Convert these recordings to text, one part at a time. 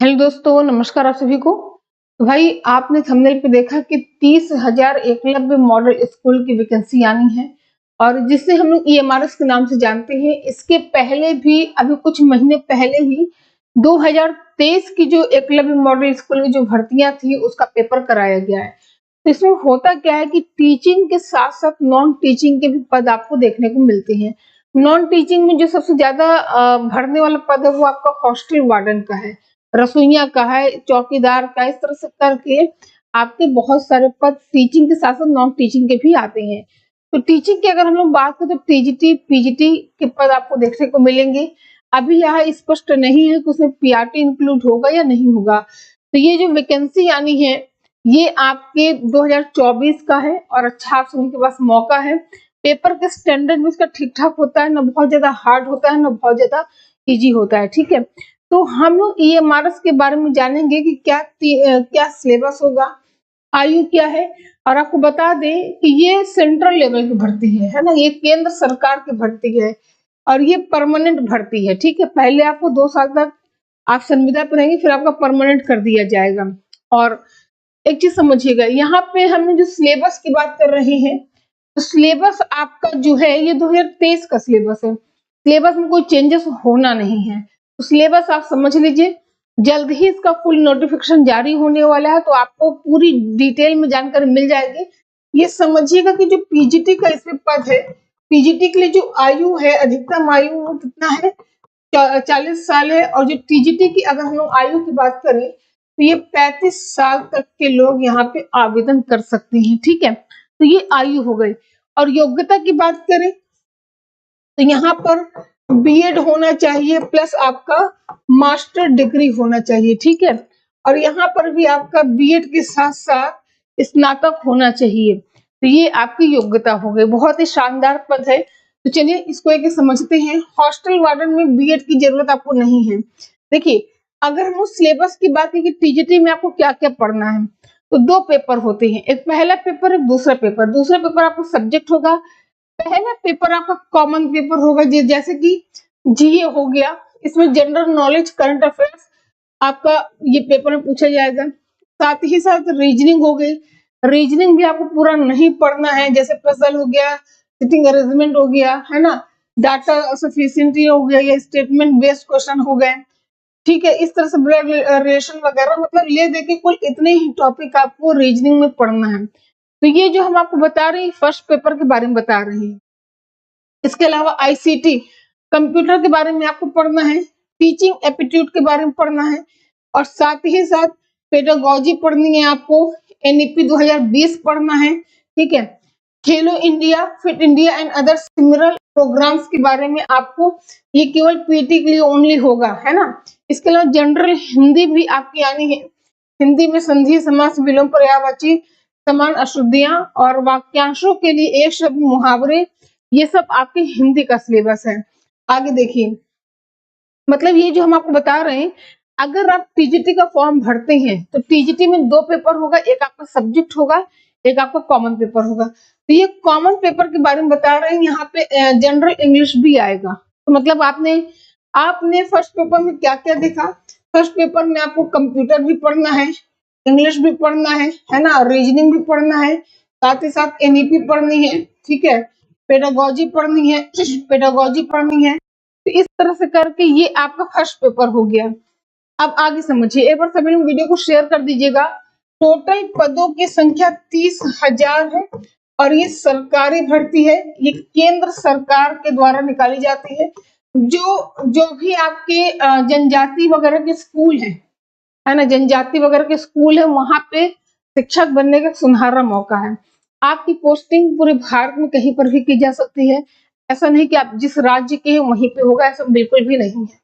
Hello दोस्तों, नमस्कार आप सभी को। तो भाई आपने थंबनेल पे देखा कि 30,000 एकलव्य मॉडल स्कूल की वैकेंसी आनी है और जिसे हम लोग ईएमआरएस के नाम से जानते हैं। इसके पहले भी अभी कुछ महीने पहले ही 2023 की जो एकलव्य मॉडल स्कूल की जो भर्तियां थी उसका पेपर कराया गया है। तो इसमें होता क्या है कि टीचिंग के साथ साथ नॉन टीचिंग के भी पद आपको देखने को मिलते हैं। नॉन टीचिंग में जो सबसे ज्यादा भरने वाला पद है वो आपका हॉस्टल वार्डन का है, रसोइया का है, चौकीदार का, इस तरह से करके आपके बहुत सारे पद टीचिंग के साथ साथ नॉन टीचिंग के भी आते हैं। तो टीचिंग की अगर हम लोग बात करें तो टीजीटी पीजीटी के पद आपको देखने को मिलेंगे। अभी यहाँ स्पष्ट नहीं है कि उसमें पीआरटी इंक्लूड होगा या नहीं होगा। तो ये जो वैकेंसी आनी है ये आपके 2024 का है और अच्छा आप सभी के पास मौका है। पेपर के स्टैंडर्ड में इसका ठीक ठाक होता है, ना बहुत ज्यादा हार्ड होता है ना बहुत ज्यादा इजी होता है। ठीक है, तो हम लोग ईएमआरएस के बारे में जानेंगे कि क्या सिलेबस होगा, आयु क्या है। और आपको बता दें कि ये सेंट्रल लेवल की भर्ती है ना, ये केंद्र सरकार की भर्ती है और ये परमानेंट भर्ती है। ठीक है, पहले आपको 2 साल तक आप संविदा पर रहेंगे, फिर आपका परमानेंट कर दिया जाएगा। और एक चीज समझिएगा, यहाँ पे हम जो सिलेबस की बात कर रहे हैं तो सिलेबस आपका जो है ये 2023 का सिलेबस है। सिलेबस में कोई चेंजेस होना नहीं है, तो सिलेबस आप समझ लीजिए। जल्द ही इसका फुल नोटिफिकेशन जारी होने वाला है, तो आपको पूरी डिटेल में जानकारी मिल जाएगी। ये समझिएगा कि जो पीजीटी का इसमें पद है, पीजीटी के लिए जो आयु है, अधिकतम आयु वो कितना है, 40 साल है। और जो टीजीटी की अगर हम लोग आयु की बात करें तो ये 35 साल तक के लोग यहाँ पे आवेदन कर सकते हैं। ठीक है, तो ये आयु हो गई। और योग्यता की बात करें तो यहाँ पर बीएड होना चाहिए प्लस आपका मास्टर डिग्री होना चाहिए। ठीक है, और यहाँ पर भी आपका बीएड के साथ साथ स्नातक होना चाहिए। तो ये आपकी योग्यता हो गई। बहुत ही शानदार पद है। तो चलिए इसको एक समझते हैं। हॉस्टल वार्डन में बीएड की जरूरत आपको नहीं है। देखिए, अगर हम सिलेबस की बात करें कि टीजीटी में आपको क्या क्या पढ़ना है, तो 2 पेपर होते हैं, एक पहला पेपर एक दूसरा पेपर। दूसरा पेपर आपको सब्जेक्ट होगा, पहला पेपर आपका कॉमन पेपर होगा जैसे कि जीए हो गया। इसमें जनरल नॉलेज करंट अफेयर्स आपका ये पेपर में पूछा जाएगा। साथ ही साथ रीजनिंग हो गई। रीजनिंग भी आपको पूरा नहीं पढ़ना है, जैसे पजल हो गया, सिटिंग अरेंजमेंट हो गया, है ना, डाटा सफिशिएंसी हो गया, या स्टेटमेंट बेस्ड क्वेश्चन हो गए। ठीक है, इस तरह से ब्लड रिलेशन वगैरह, मतलब ये देखिए कुल इतने ही टॉपिक आपको रीजनिंग में पढ़ना है। तो ये जो हम आपको बता रहे हैं फर्स्ट पेपर के बारे में बता रहे हैं। इसके अलावा आईसीटी कंप्यूटर के बारे में आपको पढ़ना है, टीचिंग एप्टीट्यूड के बारे में पढ़ना है और साथ ही साथ पेडागोजी पढ़नी है आपको, एनईपी 2020 पढ़ना है। ठीक है, Khelo India, fit India and other similar programmes के बारे में आपको, ये केवल पीटी के लिए ओनली होगा, है ना। इसके अलावा जनरल हिंदी भी आपकी आनी है। हिंदी में संधि, समास, विलोम, पर्यायवाची, समान अशुद्धियां और वाक्यांशों के लिए एक शब्द, मुहावरे, ये सब आपके हिंदी का सिलेबस है। आगे देखिए, मतलब ये जो हम आपको बता रहे हैं, अगर आप टीजीटी का फॉर्म भरते हैं तो टीजीटी में 2 पेपर होगा, एक आपका सब्जेक्ट होगा, एक आपका कॉमन पेपर होगा। तो ये कॉमन पेपर के बारे में बता रहे हैं, यहाँ पे जनरल इंग्लिश भी आएगा। तो मतलब आपने फर्स्ट पेपर में क्या क्या देखा। फर्स्ट पेपर में आपको कंप्यूटर भी पढ़ना है, इंग्लिश भी पढ़ना है ना, रीजनिंग भी पढ़ना है, साथ ही साथ एनईपी पढ़नी है। ठीक है, पेडागोजी पढ़नी है, पेडागोजी पढ़नी है। तो इस तरह से करके ये आपका फर्स्ट पेपर हो गया। अब आगे समझिए, एक बार सभी लोग वीडियो को शेयर कर दीजिएगा। टोटल पदों की संख्या 30,000 है और ये सरकारी भर्ती है, ये केंद्र सरकार के द्वारा निकाली जाती है। जो भी आपके जनजाति वगैरह के स्कूल है ना, जनजाति वगैरह के स्कूल है, वहां पे शिक्षक बनने का सुनहरा मौका है। आपकी पोस्टिंग पूरे भारत में कहीं पर भी की जा सकती है। ऐसा नहीं कि आप जिस राज्य के हैं वहीं पे होगा, ऐसा बिल्कुल भी नहीं है।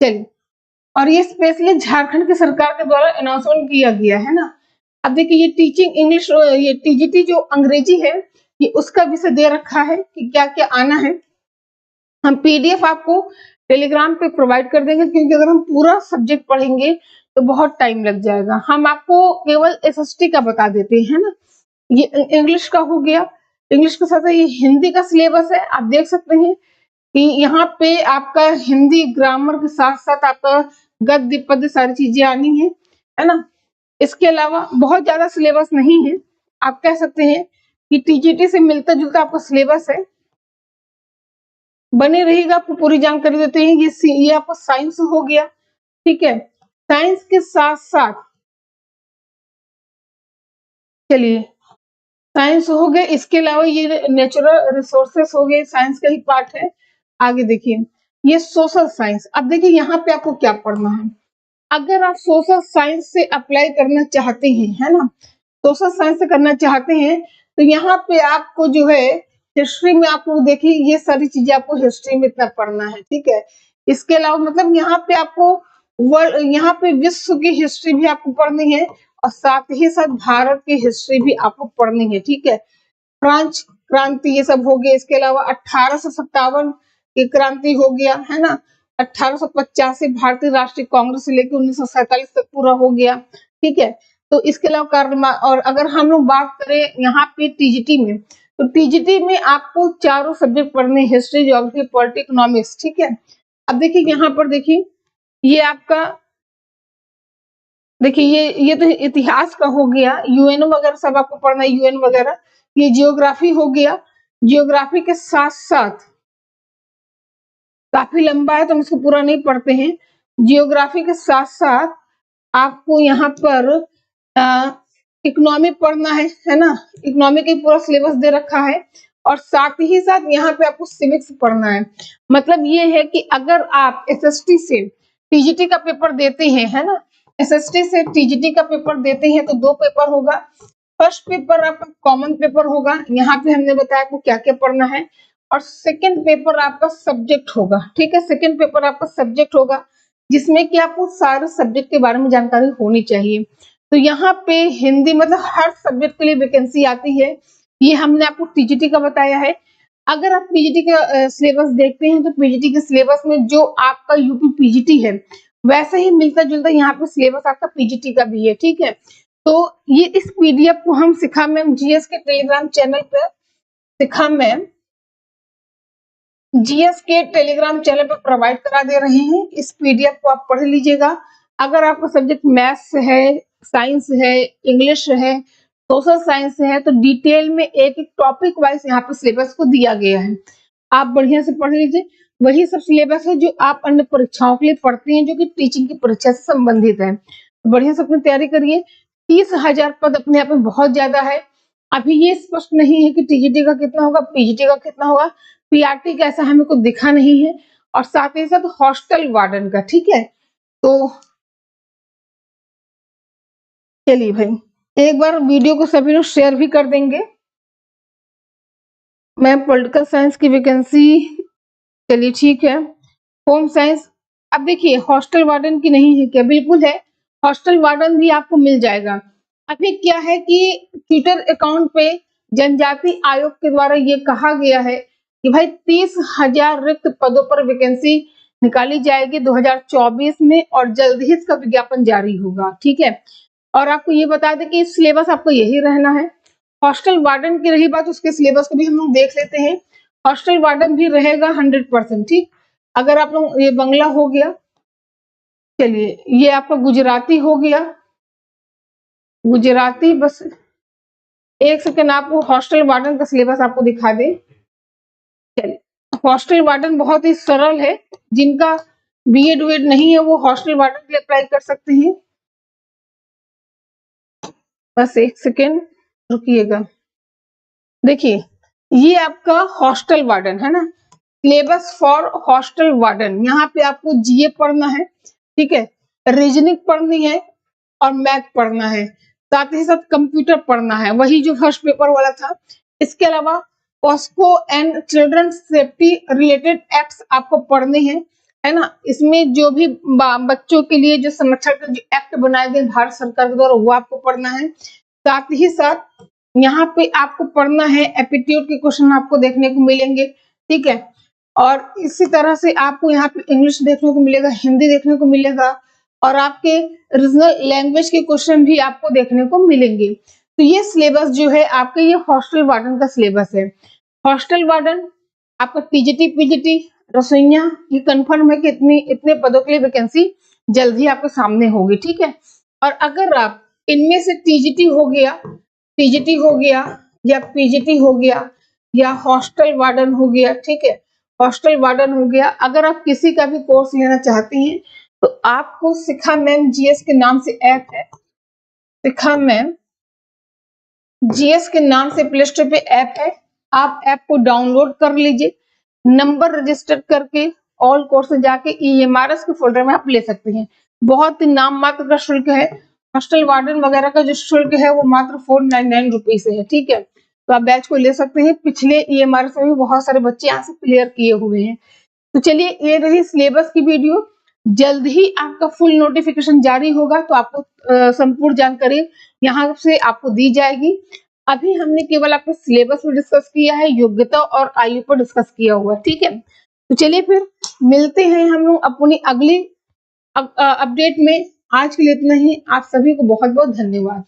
चलिए, और ये स्पेशली झारखंड की सरकार के द्वारा अनाउंसमेंट किया गया है ना। अब देखिए, ये टीचिंग इंग्लिश, ये टीजीटी जो अंग्रेजी है, ये उसका विषय दे रखा है कि क्या क्या आना है। हम पीडीएफ आपको टेलीग्राम पे प्रोवाइड कर देंगे, क्योंकि अगर हम पूरा सब्जेक्ट पढ़ेंगे तो बहुत टाइम लग जाएगा। हम आपको केवल एसएसटी का बता देते हैं ना। ये इंग्लिश का हो गया, इंग्लिश के साथ ये हिंदी का सिलेबस है। आप देख सकते हैं कि यहाँ पे आपका हिंदी ग्रामर के साथ साथ आपका गद्य पद्य सारी चीजें आनी है ना। इसके अलावा बहुत ज्यादा सिलेबस नहीं है, आप कह सकते हैं कि टीजीटी से मिलता जुलता आपका सिलेबस है। बने रहिएगा, आपको पूरी जानकारी देते हैं। ये आपका साइंस हो गया, ठीक है। साइंस के साथ साथ चलिए साइंस हो गए, इसके अलावा ये नेचुरल रिसोर्सेस हो गए, साइंस का ही पार्ट है। आगे देखिए ये सोशल साइंस। अब देखिए यहाँ पे आपको क्या पढ़ना है। अगर आप सोशल साइंस से अप्लाई करना चाहते हैं, है ना, सोशल साइंस से करना चाहते हैं, तो यहाँ पे आपको जो है हिस्ट्री में आपको देखिए ये सारी चीजें आपको हिस्ट्री में इतना पढ़ना है, ठीक है। इसके अलावा मतलब यहाँ पे आपको वर्ल्ड, यहाँ पे विश्व की हिस्ट्री भी आपको पढ़नी है और साथ ही साथ भारत की हिस्ट्री भी आपको पढ़नी है, ठीक है। फ्रांच क्रांति ये सब हो गया। इसके अलावा 1857 की क्रांति हो गया, है ना। 1885 भारतीय राष्ट्रीय कांग्रेस से लेकर 1947 तक पूरा हो गया, ठीक है। तो इसके अलावा कार्य, और अगर हम लोग बात करें यहाँ पे टीजीटी में, तो टीजीटी में आपको चारों सब्जेक्ट पढ़ने, हिस्ट्री, ज्योग्राफी, पॉलिटी, इकोनॉमिक्स, ठीक है। अब देखिए यहाँ पर देखिए ये आपका देखिए ये तो इतिहास का हो गया, यूएनओ वगैरह सब आपको पढ़ना है, यूएन वगैरह। ये जियोग्राफी हो गया, जियोग्राफी के साथ साथ काफी लंबा है तो हम इसको पूरा नहीं पढ़ते हैं। जियोग्राफी के साथ साथ आपको यहाँ पर इकोनॉमी पढ़ना है ना। इकोनॉमी का पूरा सिलेबस दे रखा है और साथ ही साथ यहाँ पे आपको सिविक्स पढ़ना है। मतलब ये है कि अगर आप एसएसटी से टीजीटी का पेपर देते हैं, है ना, एसएसटी से टीजीटी का पेपर देते हैं तो दो पेपर होगा। फर्स्ट पेपर आपका कॉमन पेपर होगा, यहाँ पे हमने बताया आपको क्या क्या पढ़ना है, और सेकंड पेपर आपका सब्जेक्ट होगा, ठीक है। सेकंड पेपर आपका सब्जेक्ट होगा जिसमें कि आपको सारे सब्जेक्ट के बारे में जानकारी होनी चाहिए। तो यहाँ पे हिंदी मतलब हर सब्जेक्ट के लिए वैकेंसी आती है, ये हमने आपको टीजीटी का बताया है। अगर आप पीजीटी का सिलेबस देखते हैं तो पीजीटी के सिलेबस में जो आपका यूपी पीजीटी है वैसे ही मिलता जुलता यहाँ पे सिलेबस आपका पीजीटी का भी है, ठीक है। तो ये इस पीडीएफ को हम सिखा मैम जीएस के टेलीग्राम चैनल पर जीएस के टेलीग्राम चैनल पर प्रोवाइड करा दे रहे हैं। इस पीडीएफ को आप पढ़ लीजिएगा। अगर आपका सब्जेक्ट मैथ्स है, साइंस है, इंग्लिश है, सोशल साइंस है, तो डिटेल में एक एक टॉपिक वाइज यहाँ पे सिलेबस को दिया गया है, आप बढ़िया से पढ़ लीजिए। वही सब सिलेबस है जो आप अन्य परीक्षाओं के लिए पढ़ते हैं, जो कि टीचिंग की परीक्षा से संबंधित है। तो बढ़िया से अपनी तैयारी करिए। 30,000 पद अपने आप में बहुत ज्यादा है। अभी ये स्पष्ट नहीं है कि टीजीटी का कितना होगा, पीजीटी का कितना होगा, पीआरटी का ऐसा हमें को दिखा नहीं है, और साथ ही साथ हॉस्टल वार्डन का, ठीक है। तो चलिए भाई एक बार वीडियो को सभी लोग शेयर भी कर देंगे। मैं पॉलिटिकल साइंस की वैकेंसी, चलिए ठीक है। होम साइंस, अब देखिए हॉस्टल वार्डन की नहीं है क्या, बिल्कुल है, हॉस्टल वार्डन भी आपको मिल जाएगा। अभी क्या है कि ट्विटर अकाउंट पे जनजाति आयोग के द्वारा ये कहा गया है कि भाई 30,000 रिक्त पदों पर वैकेंसी निकाली जाएगी 2024 में, और जल्द ही इसका विज्ञापन जारी होगा, ठीक है। और आपको ये बता दें कि सिलेबस आपको यही रहना है। हॉस्टल वार्डन की रही बात, उसके सिलेबस को भी हम लोग देख लेते हैं। हॉस्टल वार्डन भी रहेगा 100%, ठीक। अगर आप लोग, ये बंगला हो गया, चलिए ये आपका गुजराती हो गया, गुजराती, बस एक सेकंड आपको हॉस्टल वार्डन का सिलेबस आपको दिखा दे। चलिए हॉस्टल वार्डन बहुत ही सरल है, जिनका बीएड वीएड नहीं है वो हॉस्टल वार्डन के लिए अप्लाई कर सकते हैं। बस एक सेकेंड रुकिएगा। देखिए ये आपका हॉस्टल वार्डन है ना, सिलेबस फॉर हॉस्टल वार्डन। यहाँ पे आपको जीए पढ़ना है, ठीक है, रीजनिंग पढ़नी है और मैथ पढ़ना है, साथ ही साथ कंप्यूटर पढ़ना है, वही जो फर्स्ट पेपर वाला था। इसके अलावा POCSO and children safety related acts आपको पढ़ने हैं, है ना। इसमें जो भी बच्चों के लिए जो संरक्षण के जो एक्ट बनाए गए भारत सरकार के द्वारा वो आपको पढ़ना है। साथ ही साथ यहाँ पे आपको पढ़ना है, एप्टीट्यूड के क्वेश्चन आपको देखने को मिलेंगे, ठीक है। और इसी तरह से आपको यहाँ पे इंग्लिश देखने को मिलेगा, हिंदी देखने को मिलेगा, और आपके रीजनल लैंग्वेज के क्वेश्चन भी आपको देखने को मिलेंगे। तो ये सिलेबस जो है आपके, ये हॉस्टल वार्डन का सिलेबस है। हॉस्टल वार्डन आपका टीजीटी पीजीटी रसोइया, ये कंफर्म है कि इतने पदों के लिए वैकेंसी जल्द ही आपके सामने होगी, ठीक है। और अगर आप इनमें से टीजीटी हो गया या पीजीटी हो गया या हॉस्टल वार्डन हो गया, ठीक है, हॉस्टल वार्डन हो गया, अगर आप किसी का भी कोर्स लेना चाहते हैं तो आपको शिखा मैम जीएस के नाम से ऐप है, शिखा मैम जीएस के नाम से प्ले स्टोर पे ऐप है, आप ऐप को डाउनलोड कर लीजिए, नंबर रजिस्टर करके ऑल कोर्स में जाके ईएमआरएस के फोल्डर में आप ले सकते हैं। बहुत ही नाम मात्र का शुल्क है। हॉस्टल वार्डन वगैरह का जो शुल्क है वो मात्र 499 रुपीज है, ठीक है। तो आप बैच को ले सकते हैं। पिछले ईएमआरएस में भी बहुत सारे बच्चे यहाँ से क्लियर किए हुए हैं। तो चलिए, ये रही सिलेबस की वीडियो। जल्द ही आपका फुल नोटिफिकेशन जारी होगा तो आपको संपूर्ण जानकारी यहाँ से आपको दी जाएगी। अभी हमने केवल आपके सिलेबस में डिस्कस किया है, योग्यता और आयु पर डिस्कस किया हुआ है, ठीक है। तो चलिए फिर मिलते हैं हम लोग अपनी अगली अपडेट में। आज के लिए इतना ही। आप सभी को बहुत बहुत धन्यवाद।